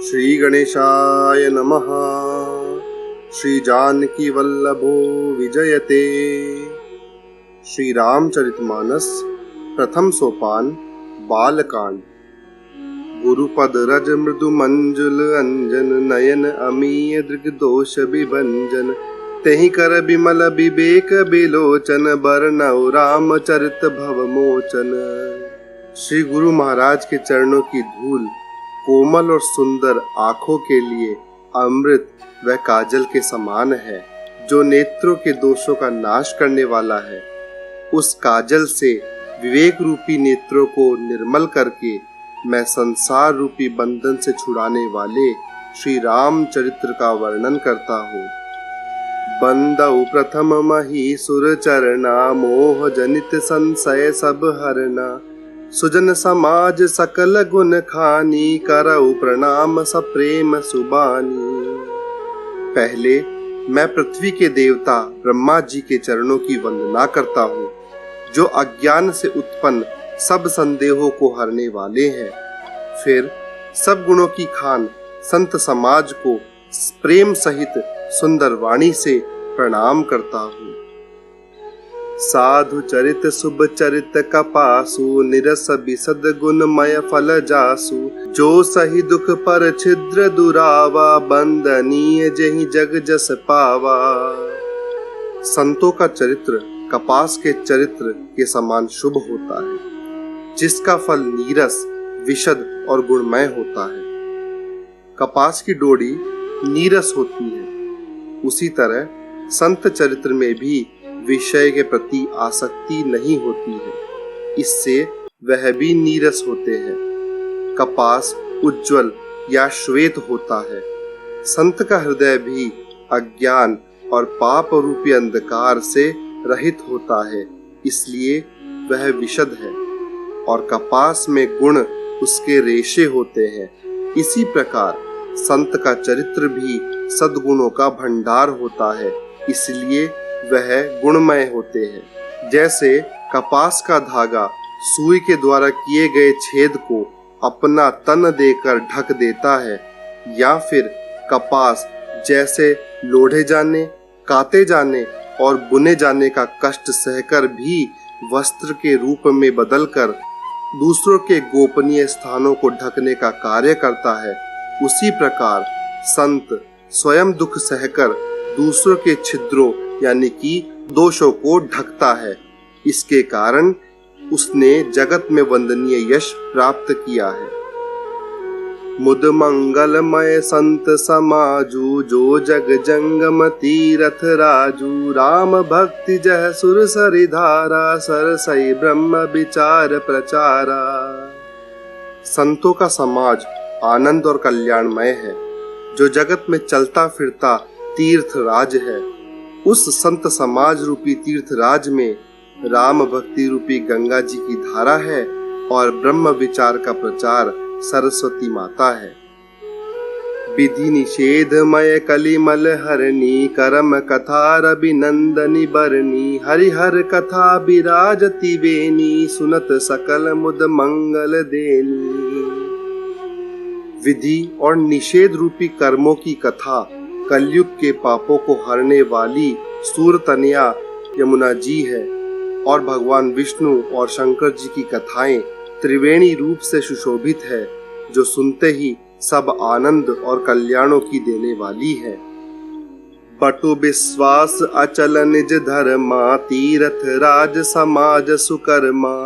श्री गणेशाय नमः। श्री जानकी वल्लभो विजयते। श्री रामचरितमानस प्रथम सोपान बालकांड। गुरुपद रज मृदु मंजुल अंजन नयन अमीय दृग दोष विभंजन तेहि कर बिमल विवेक बिलोचन बरनउ रामचरित भव मोचन। श्री गुरु महाराज के चरणों की धूल कोमल और सुंदर आँखों के लिए अमृत व काजल के समान है, जो नेत्रों के दोषों का नाश करने वाला है। उस काजल से विवेक रूपी नेत्रों को निर्मल करके मैं संसार रूपी बंधन से छुड़ाने वाले श्री राम चरित्र का वर्णन करता हूँ। बंदउ प्रथम मही सुर चरना मोह जनित संशय सब हरना सुजन समाज सकल गुण खानी करऊ प्रणाम सप्रेम सुबानी। पहले मैं पृथ्वी के देवता ब्रह्मा जी के चरणों की वंदना करता हूँ, जो अज्ञान से उत्पन्न सब संदेहों को हरने वाले हैं। फिर सब गुणों की खान संत समाज को प्रेम सहित सुंदर वाणी से प्रणाम करता हूँ। साधु चरित शुभ चरित कपासु निरस बिसद गुणमय फल जासु जो सही दुख पर छिद्र दुरावा बंदनीय जहि जग जस पावा। संतों का चरित्र कपास के चरित्र के समान शुभ होता है, जिसका फल नीरस विशद और गुणमय होता है। कपास की डोरी नीरस होती है, उसी तरह संत चरित्र में भी विषय के प्रति आसक्ति नहीं होती है, इससे वह भी नीरस होते हैं। कपास उज्जवल या श्वेत होता है। संत का हृदय भी अज्ञान और पाप रूपी अंधकार से रहित होता है, इसलिए वह विशद है। और कपास में गुण उसके रेशे होते हैं। इसी प्रकार संत का चरित्र भी सद्गुणों का भंडार होता है, इसलिए वह गुणमय होते हैं। जैसे कपास का धागा सुई के द्वारा किए गए छेद को अपना तन देकर ढक देता है, या फिर कपास जैसे लोढ़े जाने, काते जाने और बुने जाने का कष्ट सहकर भी वस्त्र के रूप में बदलकर दूसरों के गोपनीय स्थानों को ढकने का कार्य करता है, उसी प्रकार संत स्वयं दुख सहकर दूसरों के छिद्रों यानी कि दोषों को ढकता है। इसके कारण उसने जगत में वंदनीय यश प्राप्त किया है। मुद मंगलमय संत समाजू जो जग जंगम तीरथ राजू राम भक्ति जह सुर सरि धारा सरसई ब्रह्म विचार प्रचारा। संतों का समाज आनंद और कल्याणमय है, जो जगत में चलता फिरता तीर्थ राज है। उस संत समाज रूपी तीर्थ राज में राम भक्ति रूपी गंगा जी की धारा है और ब्रह्म विचार का प्रचार सरस्वती माता है। विधि निषेधमय कलिमल हरणी करम कथा रविनंदनी बरनी हरिहर कथा विराजति वेनी सुनत सकल मुद मंगल देनी। विधि और निषेध रूपी कर्मों की कथा कलयुग के पापों को हरने वाली सूरतनया यमुना जी है, और भगवान विष्णु और शंकर जी की कथाएं त्रिवेणी रूप से सुशोभित है, जो सुनते ही सब आनंद और कल्याणों की देने वाली है। बटु विश्वास अचल निज धर्मा तीरथ राज समाज सुकर्मा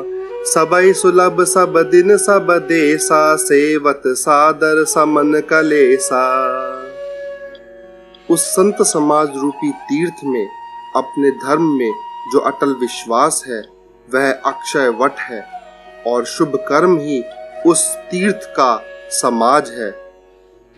सबई सुलभ सब दिन सब देसा सेवत सादर समन कलेसा। उस संत समाज रूपी तीर्थ में अपने धर्म में जो अटल विश्वास है वह अक्षय वट है, और शुभ कर्म ही उस तीर्थ का समाज है।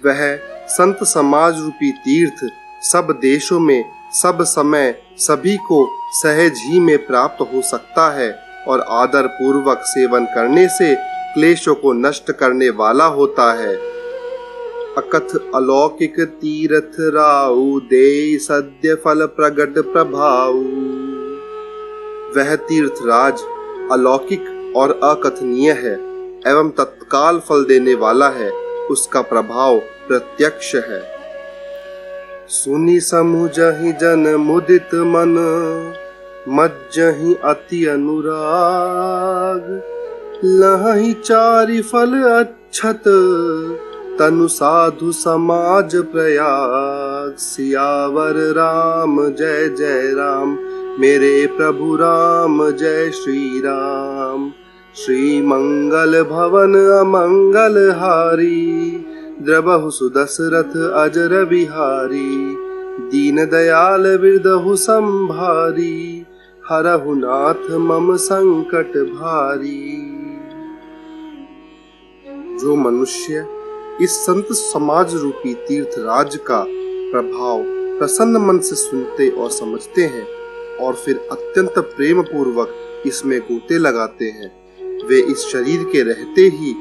वह संत समाज रूपी तीर्थ सब देशों में सब समय सभी को सहज ही में प्राप्त हो सकता है, और आदर पूर्वक सेवन करने से क्लेशों को नष्ट करने वाला होता है। अकथ अलौकिक तीर्थ राउ दे सद्य फल प्रगट प्रभाऊ। वह तीर्थ राज अलौकिक और अकथनीय है एवं तत्काल फल देने वाला है, उसका प्रभाव प्रत्यक्ष है। सुनी समुझहि जन मुदित मन, मज्जहि अति अनुराग। लहहि चारि फल अच्छत, तनु साधु समाज प्रयाग। सियावर राम जय जय राम, मेरे प्रभु राम जय श्री राम। श्री मंगल भवन अमंगल हारी, द्रबहु सुदशरथ अजर बिहारी। दीन दयाल बिरदहु संभारी, हरहु नाथ मम संकट भारी। जो मनुष्य इस संत समाज रूपी तीर्थ राज का प्रभाव प्रसन्न मन से सुनते और समझते हैं और फिर अत्यंत प्रेम पूर्वक इसमें गोते लगाते हैं, वे इस शरीर के रहते ही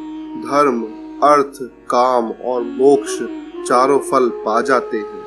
धर्म, अर्थ, काम और मोक्ष चारों फल पा जाते हैं।